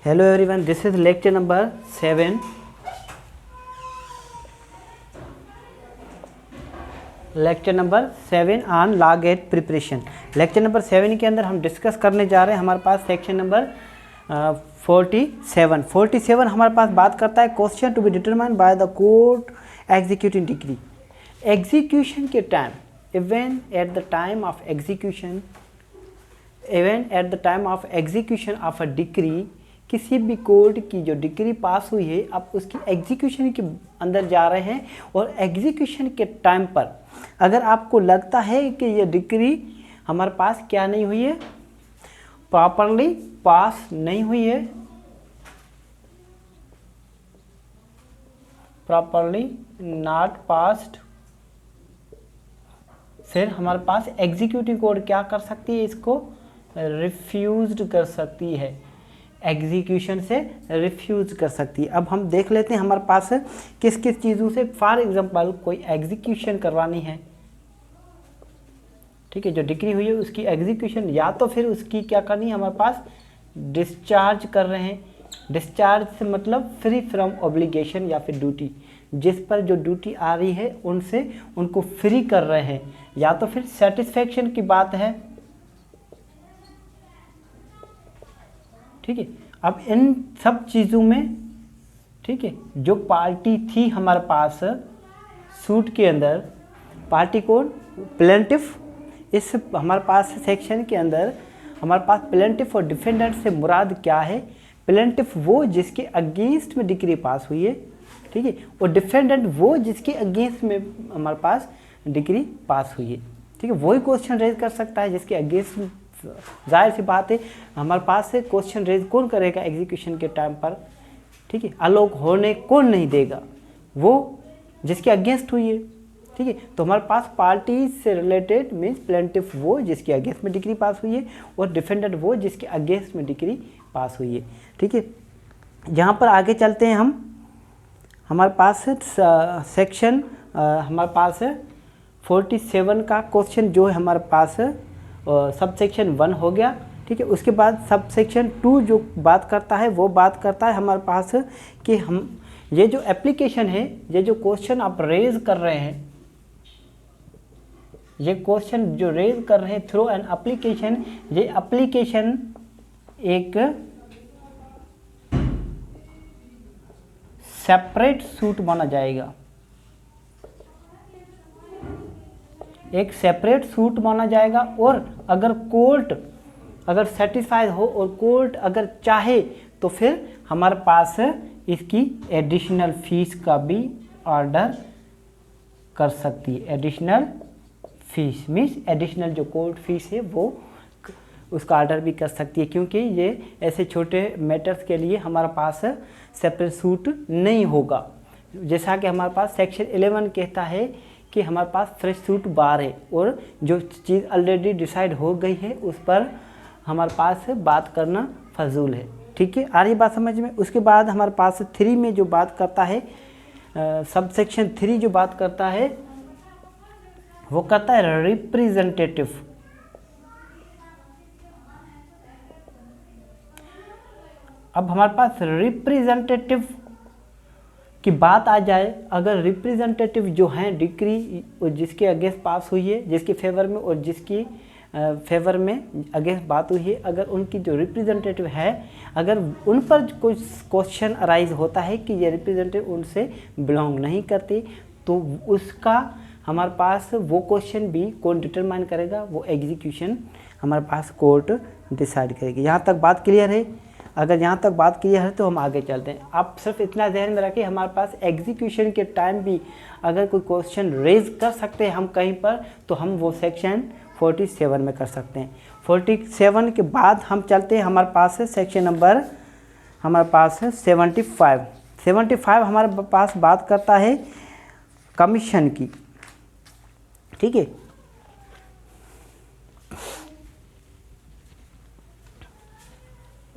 Hello everyone, this is lecture number 7. Lecture number 7 on law GATE preparation. Lecture number 7 के अंदर हम discuss करने जा रहे हैं। हमारे पास सेक्शन नंबर 47 हमारे पास बात करता है question to be determined by the court executing decree. Execution के time, even at the time of execution of a decree, किसी भी कोर्ट की जो डिग्री पास हुई है अब उसकी एग्जीक्यूशन के अंदर जा रहे हैं, और एग्जीक्यूशन के टाइम पर अगर आपको लगता है कि ये डिग्री हमारे पास क्या नहीं हुई है, प्रॉपरली पास नहीं हुई है, प्रॉपरली नॉट पास्ड, फिर हमारे पास एग्जीक्यूटिव कोर्ट क्या कर सकती है, इसको रिफ्यूज्ड कर सकती है, एग्जीक्यूशन से रिफ्यूज कर सकती है। अब हम देख लेते हैं हमारे पास किस किस चीज़ों से, फॉर एग्जांपल कोई एग्जीक्यूशन करवानी है, ठीक है, जो डिग्री हुई है उसकी एग्जीक्यूशन, या तो फिर उसकी क्या करनी है, हमारे पास डिस्चार्ज कर रहे हैं। डिस्चार्ज से मतलब फ्री फ्रॉम ऑब्लिगेशन या फिर ड्यूटी, जिस पर जो ड्यूटी आ रही है उनसे उनको फ्री कर रहे हैं, या तो फिर सेटिस्फैक्शन की बात है, ठीक है। अब इन सब चीज़ों में, ठीक है, जो पार्टी थी हमारे पास सूट के अंदर, पार्टी कौन, प्लेंटिफ। इस हमारे पास सेक्शन के अंदर हमारे पास प्लेंटिफ और डिफेंडेंट से मुराद क्या है, प्लेंटिफ वो जिसके अगेंस्ट में डिग्री पास हुई है, ठीक है, और डिफेंडेंट वो जिसके अगेंस्ट में हमारे पास डिग्री पास हुई है, ठीक है। वही क्वेश्चन रेज कर सकता है जिसके अगेंस्ट। जाहिर सी बात है हमारे पास से क्वेश्चन रेज कौन करेगा एग्जीक्यूशन के टाइम पर, ठीक है, अलोक होने कौन नहीं देगा, वो जिसके अगेंस्ट हुई है, ठीक है। तो हमारे पास पार्टी से रिलेटेड मीन्स प्लेंटिफ वो जिसके अगेंस्ट में डिग्री पास हुई है, और डिफेंडेंट वो जिसके अगेंस्ट में डिग्री पास हुई है, ठीक है। यहाँ पर आगे चलते हैं हम, हमारे पास सेक्शन हमारे पास 47 का क्वेश्चन जो है हमारे पास सब सेक्शन 1 हो गया, ठीक है। उसके बाद सब सेक्शन 2 जो बात करता है वो बात करता है हमारे पास कि हम ये जो एप्लीकेशन है, ये जो क्वेश्चन आप रेज कर रहे हैं, ये क्वेश्चन जो रेज कर रहे हैं थ्रू एन एप्लीकेशन, ये एप्लीकेशन एक सेपरेट सूट माना जाएगा, एक सेपरेट सूट माना जाएगा। और अगर कोर्ट अगर सेटिस्फाइड हो और कोर्ट अगर चाहे तो फिर हमारे पास इसकी एडिशनल फीस का भी ऑर्डर कर सकती है। एडिशनल फीस मीन्स एडिशनल जो कोर्ट फीस है वो उसका ऑर्डर भी कर सकती है, क्योंकि ये ऐसे छोटे मैटर्स के लिए हमारे पास सेपरेट सूट नहीं होगा। जैसा कि हमारे पास सेक्शन 11 कहता है कि हमारे पास फ्रेश सूट बार है, और जो चीज़ ऑलरेडी डिसाइड हो गई है उस पर हमारे पास बात करना फजूल है, ठीक है। आ रही बात समझ में। उसके बाद हमारे पास 3 में जो बात करता है, सब सेक्शन 3 जो बात करता है वो करता है रिप्रेजेंटेटिव। अब हमारे पास रिप्रेजेंटेटिव की बात आ जाए, अगर रिप्रेजेंटेटिव जो हैं डिग्री जिसके अगेंस्ट पास हुई है, जिसके फेवर में और जिसकी फेवर में अगेंस्ट बात हुई है, अगर उनकी जो रिप्रेजेंटेटिव है, अगर उन पर कोई क्वेश्चन अराइज होता है कि ये रिप्रेजेंटेटिव उनसे बिलोंग नहीं करती, तो उसका हमारे पास वो क्वेश्चन भी कौन डिटरमाइन करेगा, वो एग्जीक्यूशन हमारे पास कोर्ट डिसाइड करेगी। यहाँ तक बात क्लियर है। अगर यहाँ तक बात क्लियर है तो हम आगे चलते हैं। आप सिर्फ इतना ध्यान में रखें, हमारे पास एग्जीक्यूशन के टाइम भी अगर कोई क्वेश्चन रेज कर सकते हैं हम कहीं पर, तो हम वो सेक्शन 47 में कर सकते हैं। 47 के बाद हम चलते हैं, हमारे पास है सेक्शन नंबर हमारे पास है 75 हमारे पास बात करता है कमीशन की, ठीक है।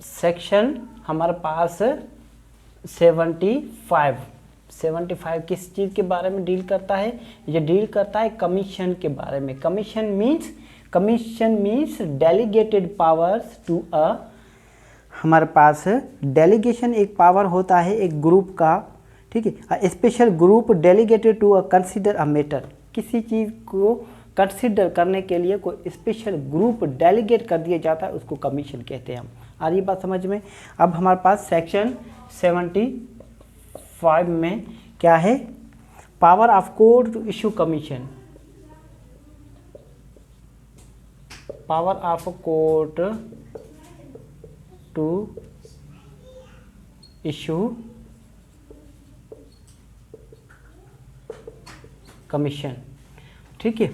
सेक्शन हमारे पास 75 किस चीज़ के बारे में डील करता है, ये डील करता है कमीशन के बारे में। Commission means delegated powers to a हमारे पास डेलीगेशन एक पावर होता है एक ग्रुप का, ठीक है। Special group delegated to consider a matter, किसी चीज़ को कंसीडर करने के लिए कोई स्पेशल ग्रुप डेलीगेट कर दिया जाता है, उसको कमीशन कहते हैं हम। आ रही बात समझ में। अब हमारे पास सेक्शन 75 में क्या है, power of court to issue commission. Power of court to issue commission, ठीक है।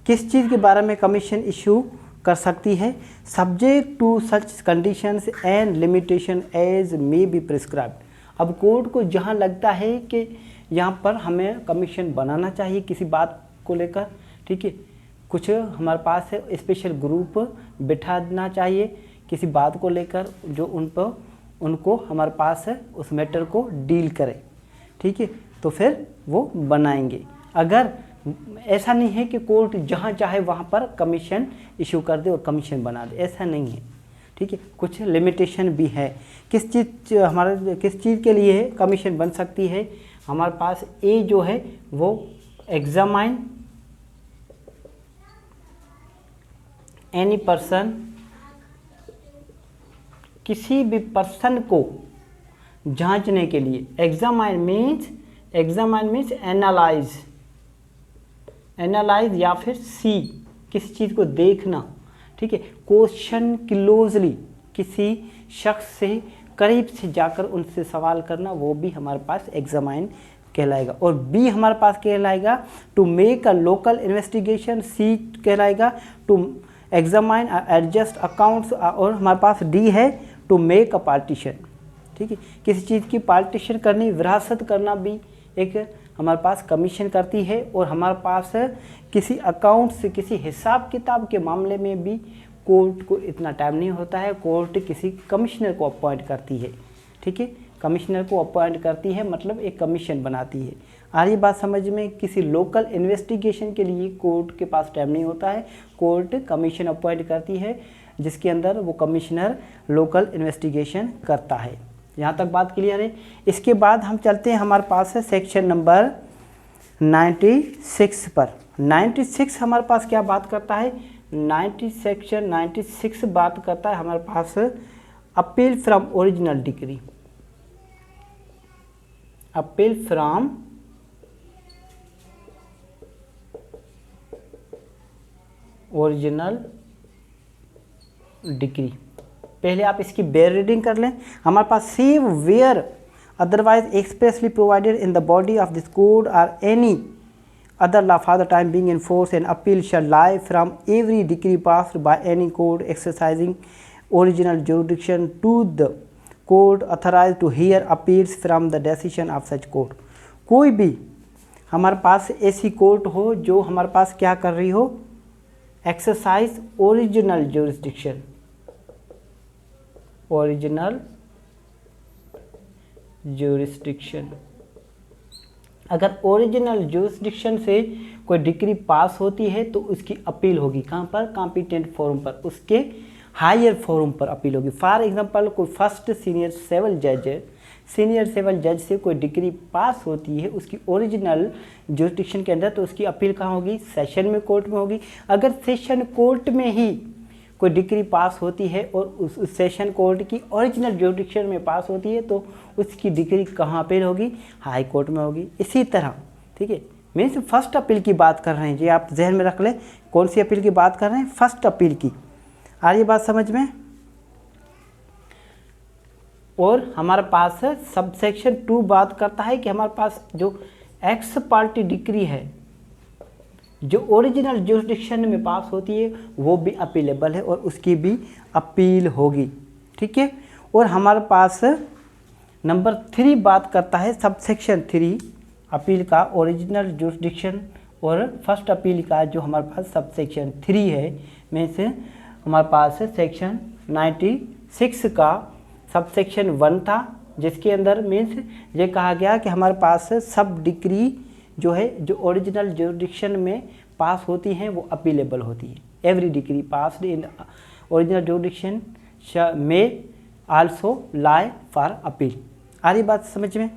किस चीज़ के बारे में कमीशन इशू कर सकती है, subject to such conditions and limitation as may be prescribed. अब कोर्ट को जहाँ लगता है कि यहाँ पर हमें कमीशन बनाना चाहिए किसी बात को लेकर, ठीक है, कुछ हमारे पास है स्पेशल ग्रुप बिठाना चाहिए किसी बात को लेकर जो उनको हमारे पास है उस मैटर को डील करे, ठीक है, तो फिर वो बनाएंगे। अगर ऐसा नहीं है कि कोर्ट जहाँ चाहे वहाँ पर कमीशन इशू कर दे और कमीशन बना दे, ऐसा नहीं है, ठीक है। कुछ लिमिटेशन भी है। किस चीज़ के लिए कमीशन बन सकती है, हमारे पास ए जो है वो एग्जामाइन एनी पर्सन, किसी भी पर्सन को जांचने के लिए। एग्जामाइन मीन्स एनालाइज या फिर सी, किसी चीज़ को देखना, ठीक है। क्वेश्चन क्लोजली, किसी शख्स से करीब से जाकर उनसे सवाल करना, वो भी हमारे पास एग्जामाइन कहलाएगा। और बी हमारे पास कहलाएगा to make a local investigation, C कहलाएगा टू एग्जामाइन एडजस्ट अकाउंट्स, और हमारे पास डी है टू मेक अ पार्टीशन, ठीक है। किसी चीज़ की पार्टीशन करनी, विरासत करना भी एक हमारे पास कमीशन करती है। और हमारे पास किसी अकाउंट से किसी हिसाब किताब के मामले में भी कोर्ट को इतना टाइम नहीं होता है, कोर्ट किसी कमिश्नर को अपॉइंट करती है, ठीक है, कमिश्नर को अपॉइंट करती है, मतलब एक कमीशन बनाती है। आ रही बात समझ में। किसी लोकल इन्वेस्टिगेशन के लिए कोर्ट के पास टाइम नहीं होता है, कोर्ट कमीशन अपॉइंट करती है जिसके अंदर वो कमिश्नर लोकल इन्वेस्टिगेशन करता है। यहाँ तक बात क्लियर है। इसके बाद हम चलते हैं, हमारे पास है सेक्शन नंबर 96 पर। 96 हमारे पास क्या बात करता है, सेक्शन 96 बात करता है हमारे पास appeal from original decree. Appeal from original decree. पहले आप इसकी बेयर रीडिंग कर लें। हमारे पास save where otherwise expressly provided in the body of this code or any other law for the time being in force and appeal shall lie from every decree passed by any court exercising original jurisdiction to the court authorise to hear appeals from the decision of such court. कोई भी हमारे पास ऐसी court हो जो हमारे पास क्या कर रही हो, exercise original jurisdiction, original jurisdiction. अगर ओरिजिनल जुरिडिक्शन से कोई डिक्री पास होती है तो उसकी अपील होगी कहाँ पर, कॉम्पिटेंट फोरम पर, उसके हायर फोरम पर अपील होगी। फॉर एग्जांपल कोई फर्स्ट सीनियर सिविल जज से कोई डिग्री पास होती है उसकी ओरिजिनल जुरिडिक्शन के अंदर, तो उसकी अपील कहाँ होगी, सेशन में कोर्ट में होगी। अगर सेशन कोर्ट में ही कोई डिग्री पास होती है और उस सेशन कोर्ट की ओरिजिनल जुरिडिक्शन में पास होती है तो उसकी डिग्री कहाँ अपील होगी, हाई कोर्ट में होगी। इसी तरह, ठीक है, मीन्स फर्स्ट अपील की बात कर रहे हैं, ये आप जहन में रख लें। कौन सी अपील की बात कर रहे हैं, फर्स्ट अपील की। आ रही बात समझ में। और हमारे पास सबसेक्शन 2 बात करता है कि हमारे पास जो एक्स पार्टी डिग्री है जो ओरिजिनल जुरिडिक्शन में पास होती है वो भी अपीलेबल है और उसकी भी अपील होगी, ठीक है। और हमारे पास नंबर 3 बात करता है, सबसेक्शन 3 अपील का ओरिजिनल जुरिडिक्शन और फर्स्ट अपील का जो हमारे पास सबसेक्शन 3 है में से हमारे पास सेक्शन 96 का सबसेक्शन 1 था जिसके अंदर मीन्स ये कहा गया कि हमारे पास सब डिग्री जो है जो ओरिजिनल जुरिडिक्शन में पास होती हैं वो अपीलेबल होती है। Every degree passed in original jurisdiction में आल्सो लाई फॉर अपील। आ रही बात समझ में?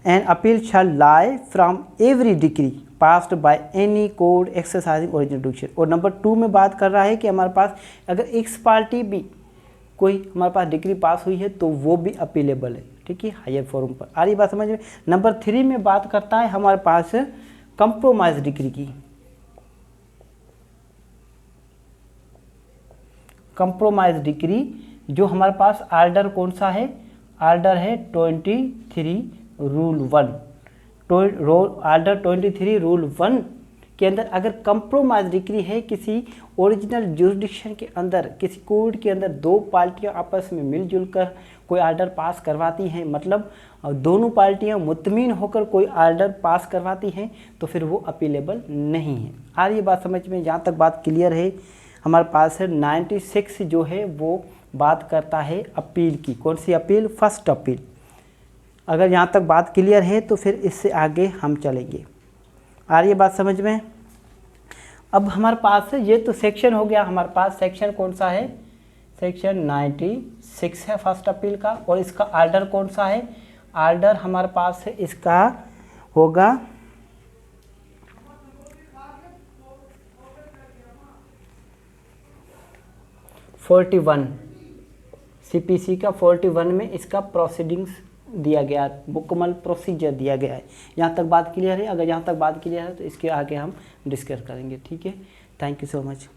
An appeal shall lie from every decree passed by any court exercising original jurisdiction. और नंबर 2 में बात कर रहा है कि हमारे पास अगर एक्स पार्टी भी कोई हमारे पास डिग्री पास हुई है तो वो भी अपीलेबल है, ठीक है, हायर फोरम पर। आ रही बात समझ में? नंबर 3 में बात करता है हमारे पास कंप्रोमाइज डिग्री की। कंप्रोमाइज डिग्री जो हमारे पास आर्डर कौन सा है? आर्डर है 23 रूल 1। आर्डर 23 रूल 1 के अंदर अगर कंप्रोमाइज डिग्री है किसी ओरिजिनल जुरिडिक्शन के अंदर, किसी कोर्ट के अंदर दो पार्टियां आपस में मिलजुल कर कोई आर्डर पास करवाती हैं, मतलब दोनों पार्टियां मुतमीन होकर कोई आर्डर पास करवाती हैं, तो फिर वो अपीलेबल नहीं है। आ रही बात समझ में? जहाँ तक बात क्लियर है हमारे पास है 96 जो है वो बात करता है अपील की। कौन सी अपील? First appeal. अगर यहाँ तक बात क्लियर है तो फिर इससे आगे हम चलेंगे। आ रही है बात समझ में? अब हमारे पास ये तो सेक्शन हो गया, हमारे पास सेक्शन कौन सा है? सेक्शन 96 है फर्स्ट अपील का। और इसका आर्डर कौन सा है? आर्डर हमारे पास है इसका होगा 41। CPC का 41 में इसका प्रोसीडिंग्स दिया गया, मुकम्मल प्रोसीजर दिया गया है। यहाँ तक बात क्लियर है? अगर यहाँ तक बात क्लियर है तो इसके आगे हम डिस्कस करेंगे, ठीक है। Thank you so much.